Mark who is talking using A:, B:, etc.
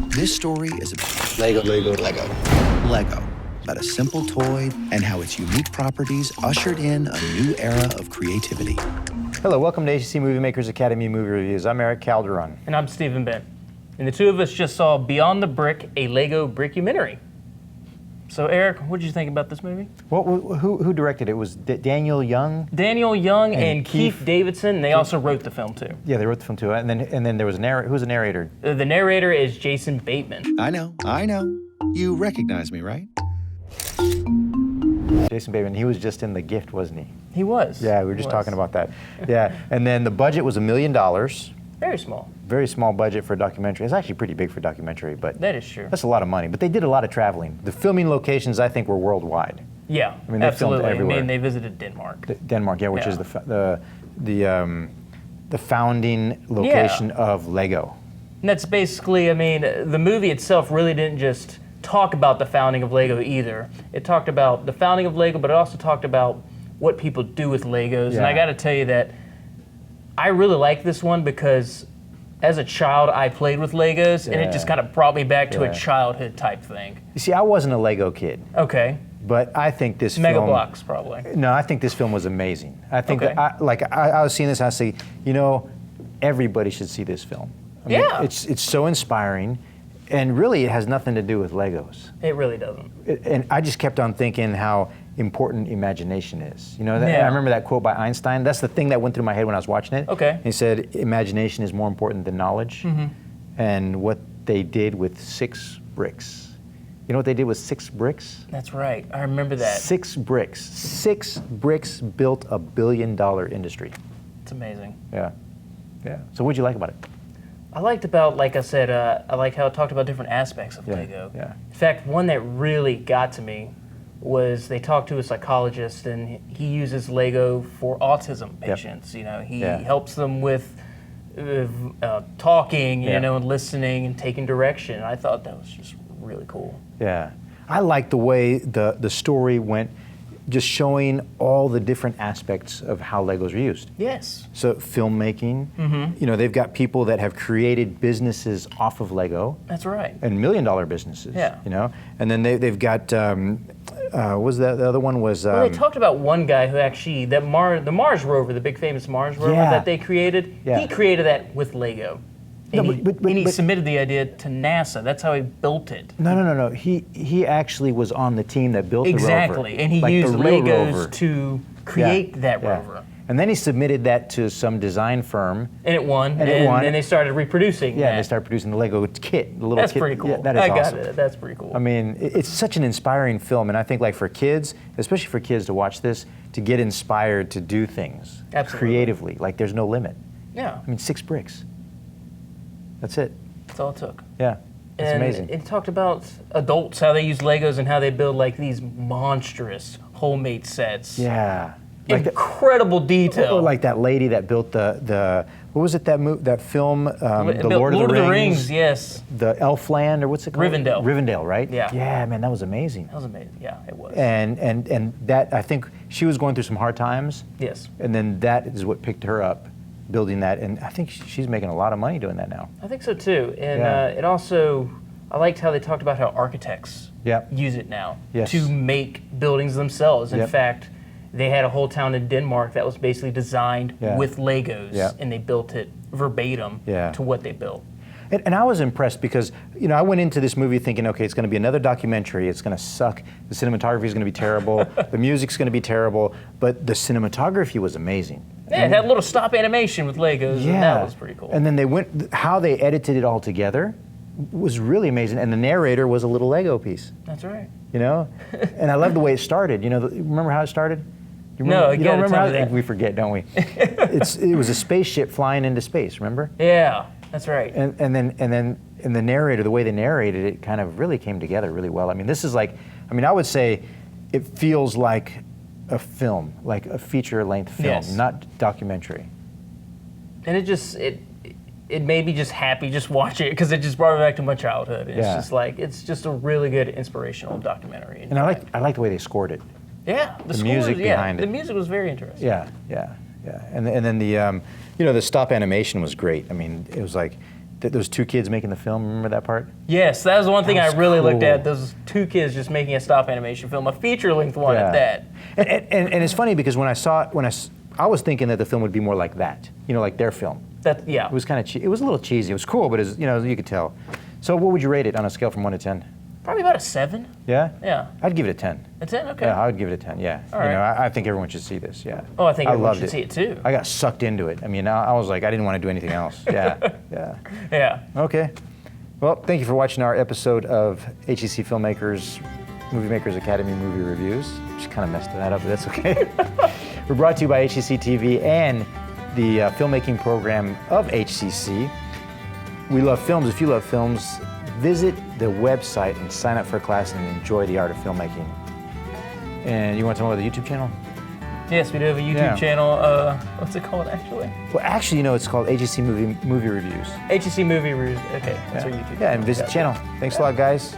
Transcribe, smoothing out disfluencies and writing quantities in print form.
A: This story is about
B: Lego.
A: about a simple toy and how its unique properties ushered in a new era of creativity.
C: Hello, welcome to HCC MovieMakers Academy Movie Reviews. I'm Erik Calderon.
D: And I'm Stephen Bent. And the two of us just saw Beyond the Brick, a Lego Brickumentary. So Erik, what did you think about this movie?
C: Who directed it? Was Daniel Young?
D: Daniel Young and Keith Davidson. They also wrote the film too.
C: Yeah, they wrote the film too. And then there was a narrator. Who's the narrator?
D: The narrator is Jason Bateman.
A: I know. You recognize me, right?
C: Jason Bateman. He was just in The Gift, wasn't he?
D: He was.
C: Yeah, we were just talking about that. Yeah, and then the budget was $1 million.
D: Very small.
C: Very small budget for a documentary. It's actually pretty big for a documentary, but
D: that is true.
C: That's a lot of money. But they did a lot of traveling. The filming locations, I think, were worldwide.
D: Yeah,
C: I mean, they
D: absolutely.
C: filmed everywhere.
D: I mean, they visited Denmark.
C: Denmark, yeah, which is the founding location of Lego.
D: And that's basically, I mean, the movie itself really didn't just talk about the founding of Lego either. It talked about the founding of Lego, but it also talked about what people do with Legos. Yeah. And I got to tell you that I really like this one because as a child, I played with Legos, and it just kind of brought me back to a childhood type thing.
C: You see, I wasn't a Lego kid.
D: Okay.
C: But I think this
D: Mega
C: film...
D: Bloks, probably.
C: No, I think this film was amazing. I think that, I was seeing this, and I say, you know, everybody should see this film. I mean, it's so inspiring, and really it has nothing to do with Legos.
D: It really doesn't.
C: And I just kept on thinking how important imagination is. You know, I remember that quote by Einstein. That's the thing that went through my head when I was watching it.
D: Okay.
C: He said, imagination is more important than knowledge. Mm-hmm. And what they did with 6 bricks. You know what they did with 6 bricks?
D: That's right, I remember that.
C: 6 bricks. 6 bricks built a $1 billion industry.
D: It's amazing.
C: Yeah. So what'd you like about it?
D: I liked about, like I said, I like how it talked about different aspects of Lego.
C: Yeah.
D: In fact, one that really got to me was they talked to a psychologist, and he uses Lego for autism patients. You know, he helps them with talking, you know, and listening and taking direction. I thought that was just really cool.
C: Yeah, I like the way the story went, just showing all the different aspects of how Legos are used.
D: Yes.
C: So filmmaking, you know, they've got people that have created businesses off of Lego.
D: That's right.
C: And $1 million businesses.
D: Yeah.
C: You know, and then they've got what was that? The other one was.
D: Well, they talked about one guy who actually the Mars rover, the big famous Mars rover that they created. Yeah. He created that with Lego. And he submitted the idea to NASA. That's how he built it.
C: No. He actually was on the team that built the rover.
D: Exactly, and he used Legos to create that rover.
C: And then he submitted that to some design firm.
D: And it won. And they started reproducing that.
C: And they started producing the Lego kit, the little
D: That's
C: kit.
D: pretty cool.
C: Yeah, that is awesome.
D: Got it. That's pretty cool.
C: I mean, it's such an inspiring film, and I think like for kids, especially for kids to watch this, to get inspired to do things creatively, like there's no limit.
D: Yeah.
C: I mean, 6 bricks. That's it.
D: That's all it took.
C: Yeah, it's amazing.
D: It talked about adults, how they use Legos and how they build like these monstrous homemade sets.
C: Yeah.
D: Like incredible detail.
C: Or like that lady that built the what was it, that film, the Lord of the Rings?
D: Yes.
C: The Elfland, or what's it called?
D: Rivendell.
C: Rivendell, right?
D: Yeah.
C: Yeah, man, that was amazing.
D: That was amazing, yeah, it was.
C: And that, I think she was going through some hard times.
D: Yes.
C: And then that is what picked her up, building that, and I think she's making a lot of money doing that now.
D: I think so too, and it also, I liked how they talked about how architects use it now to make buildings themselves. In fact, they had a whole town in Denmark that was basically designed with Legos, and they built it verbatim to what they built.
C: And I was impressed because, you know, I went into this movie thinking, okay, it's going to be another documentary. It's going to suck. The cinematography is going to be terrible. The music's going to be terrible. But the cinematography was amazing.
D: Yeah, it had a little stop animation with Legos, and that was pretty cool.
C: And then how they edited it all together was really amazing. And the narrator was a little Lego piece.
D: That's right.
C: You know? And I love the way it started. You know, remember how it started? You
D: don't
C: remember how we forget, don't we? It was a spaceship flying into space, remember?
D: Yeah. That's right.
C: And then the narrator, the way they narrated it, kind of really came together really well. I mean, this is like, I would say it feels like a film, like a feature-length film, not documentary.
D: And it made me just happy just watching it because it just brought me back to my childhood. It's just a really good inspirational documentary.
C: And I like the way they scored it.
D: Yeah,
C: the music behind it.
D: The music was very interesting.
C: Yeah. And then the the stop animation was great. I mean, it was like those two kids making the film. Remember that part?
D: Yes, that was the one thing I
C: was
D: really looked
C: cool.
D: at. Those two kids just making a stop animation film, a feature-length one at that.
C: And it's funny because when I saw it, I was thinking that the film would be more like that, like their film.
D: Yeah.
C: It was kind of it was a little cheesy. It was cool, but it was, you could tell. So what would you rate it on a scale from 1 to 10?
D: Probably about a 7.
C: Yeah?
D: Yeah.
C: I'd give it a 10.
D: A 10? Okay.
C: Yeah, I would give it a 10. Yeah.
D: All right.
C: I think everyone should see this. Yeah.
D: Oh, I think everyone
C: loved
D: should see it too.
C: I got sucked into it. I mean, I was like, I didn't want to do anything else. Yeah. Yeah.
D: Yeah.
C: Okay. Well, thank you for watching our episode of HCC MovieMakers Academy Movie Reviews. Just kind of messed that up, but that's okay. We're brought to you by HCC TV and the filmmaking program of HCC. We love films. If you love films, visit the website and sign up for a class and enjoy the art of filmmaking. And you want to tell me about the YouTube channel?
D: Yes, we do have a YouTube channel. What's it called, actually?
C: Well, actually, it's called HCC Movie Reviews.
D: HCC Movie Reviews. Okay, that's our YouTube channel.
C: Yeah, and visit the channel. Thanks a lot, guys.